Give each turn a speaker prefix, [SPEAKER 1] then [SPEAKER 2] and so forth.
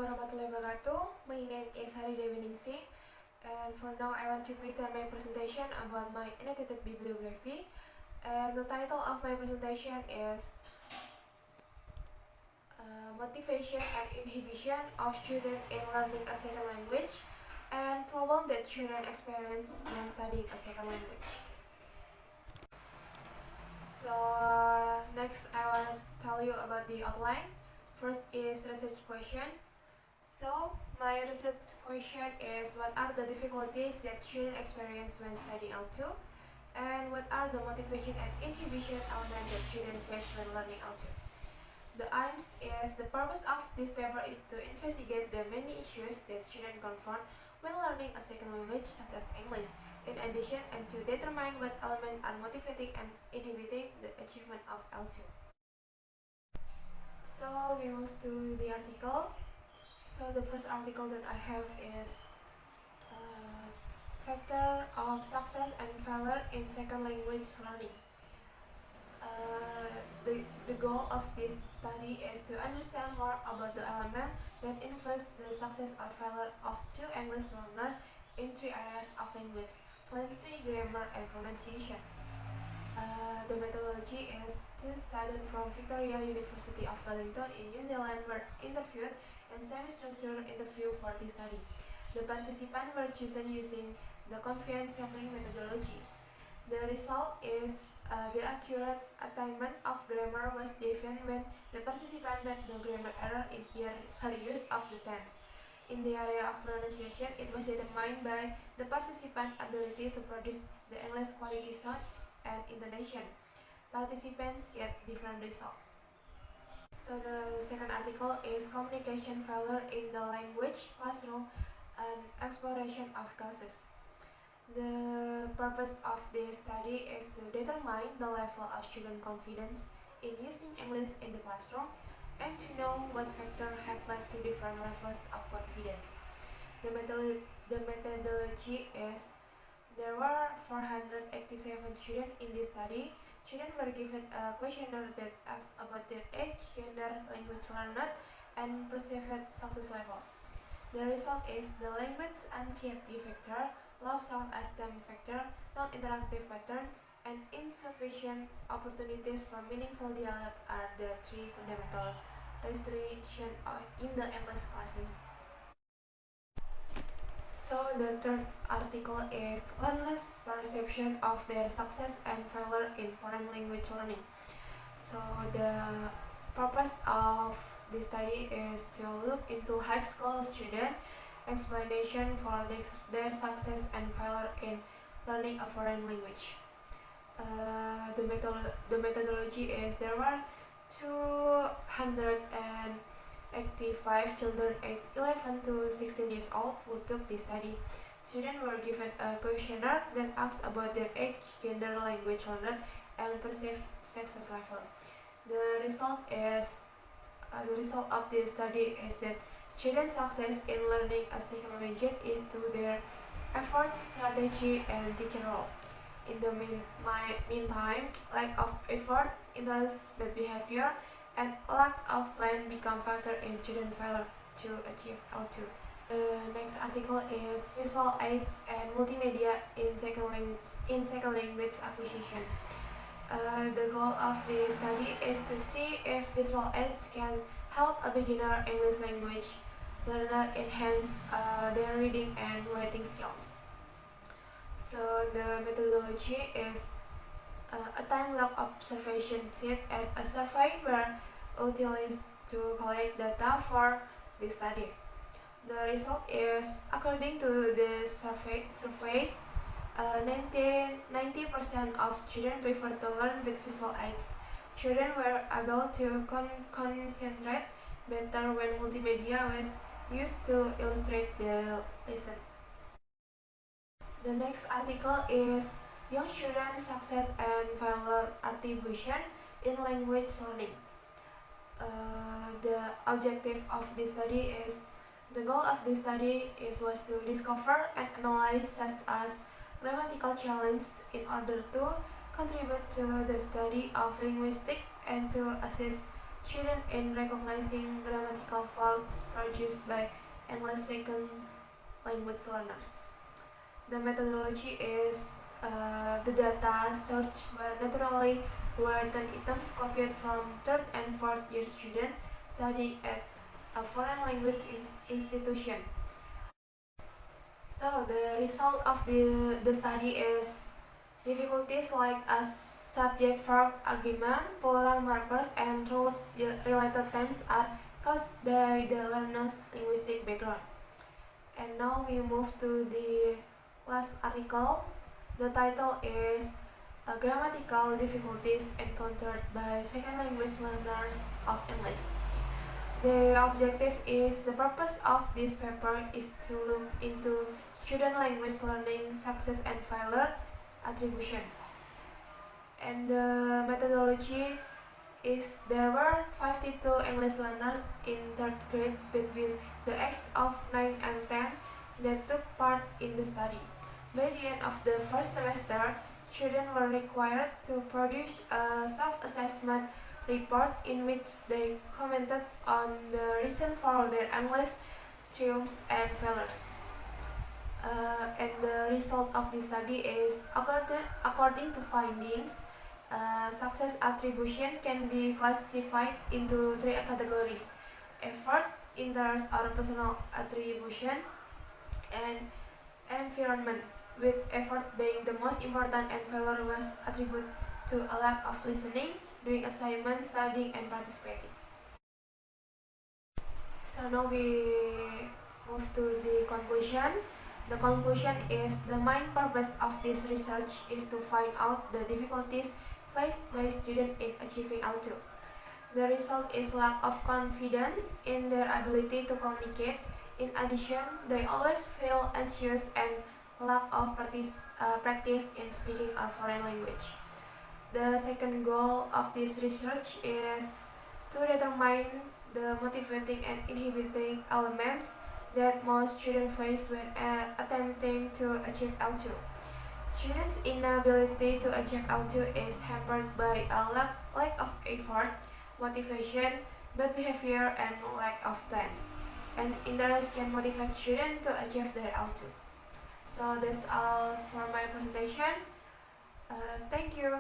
[SPEAKER 1] warahmatullahi wabarakatuh. My name is Sari Dewi Ningsih, and for now I want to present my presentation about my annotated bibliography. And the title of my presentation is Motivation and Inhibition of Students in Learning a Second Language and Problem that Children Experience when Studying a Second Language. So next I want to tell you about the outline. First is research question. So my research question is, what are the difficulties that children experience when studying L2? And what are the motivation and inhibition elements that children face when learning L2? The aims is, the purpose of this paper is to investigate the many issues that children confront when learning a second language such as English, in addition, and to determine what elements are motivating and inhibiting the achievement of L2. So we move to the article. So the first article that I have is Factor of Success and Failure in Second Language Learning. The goal of this study is to understand more about the element that influence the success or failure of two English learners in three areas of language: fluency, grammar, and pronunciation. The methodology is two students from Victoria University of Wellington in New Zealand were interviewed and semi-structured interview for this study. The participants were chosen using the confidence sampling methodology. The result is the accurate attainment of grammar was defined when the participant made no grammar error in her use of the tense. In the area of pronunciation, it was determined by the participant's ability to produce the English quality sound and intonation. Participants get different results. So the second article is Communication Failure in the Language Classroom and Exploration of Causes. The purpose of this study is to determine the level of student confidence in using English in the classroom and to know what factors have led to different levels of confidence. The methodology is, there were 487 students in this study. Students were given a questionnaire that asks about their age, gender, language learned, and perceived success level. The result is the language anxiety factor, low self-esteem factor, non-interactive pattern, and insufficient opportunities for meaningful dialogue are the three fundamental restrictions in the English classroom. So the third article is Learners' Perception of Their Success and Failure in Foreign Language Learning. So the purpose of this study is to look into high school student explanation for their success and failure in learning a foreign language. The methodology is, there were 285 children aged 11 to 16 years old who took this study. Students were given a questionnaire that asks about their age, gender, language learned, and perceived success level. The result of this study is that students' success in learning a second language is due to their effort, strategy, and teacher role. In the meantime, lack of effort, interest, bad behavior, and lack of plan become factor in student failure to achieve L2. The next article is Visual Aids and Multimedia in second language acquisition. The goal of this study is to see if visual aids can help a beginner English language learner enhance their reading and writing skills. So the methodology is a time-lock observation sheet and a survey were utilized to collect data for this study. The result is, according to the survey 90% of children prefer to learn with visual aids. Children were able to concentrate better when multimedia was used to illustrate the lesson. The next article is Young Children's Success and Failure Attribution in Language Learning. The objective of this study is, the goal of this study was to discover and analyze such as grammatical challenge in order to contribute to the study of linguistics and to assist students in recognizing grammatical faults produced by English second language learners. The methodology is the data searched were naturally written items copied from third and fourth year students studying at a foreign language institution. So the result of the study is difficulties like a subject verb agreement, plural markers, and rules related tense are caused by the learner's linguistic background. And now we move to the last article. The title is Grammatical Difficulties Encountered by Second Language Learners of English. The objective is the purpose of this paper is to look into student language learning success and failure attribution. And the methodology is there were 52 English learners in third grade between the ages of 9 and 10 that took part in the study. By the end of the first semester, students were required to produce a self-assessment report in which they commented on the reason for their English triumphs and failures. And the result of this study is, according to findings, success attribution can be classified into three categories: effort, interest, or personal attribution, and environment, with effort being the most important and failure was attributed to a lack of listening, doing assignment, studying, and participating. So now we move to the conclusion. The conclusion is the main purpose of this research is to find out the difficulties faced by students in achieving ILTL. The result is lack of confidence in their ability to communicate. In addition, they always feel anxious and lack of practice in speaking a foreign language. The second goal of this research is to determine the motivating and inhibiting elements that most students face when attempting to achieve ILTL. Students' inability to achieve ILTL is hampered by a lack of effort, motivation, bad behavior, and lack of plans. And interest can motivate students to achieve their ILTL. So that's all for my presentation. Thank you.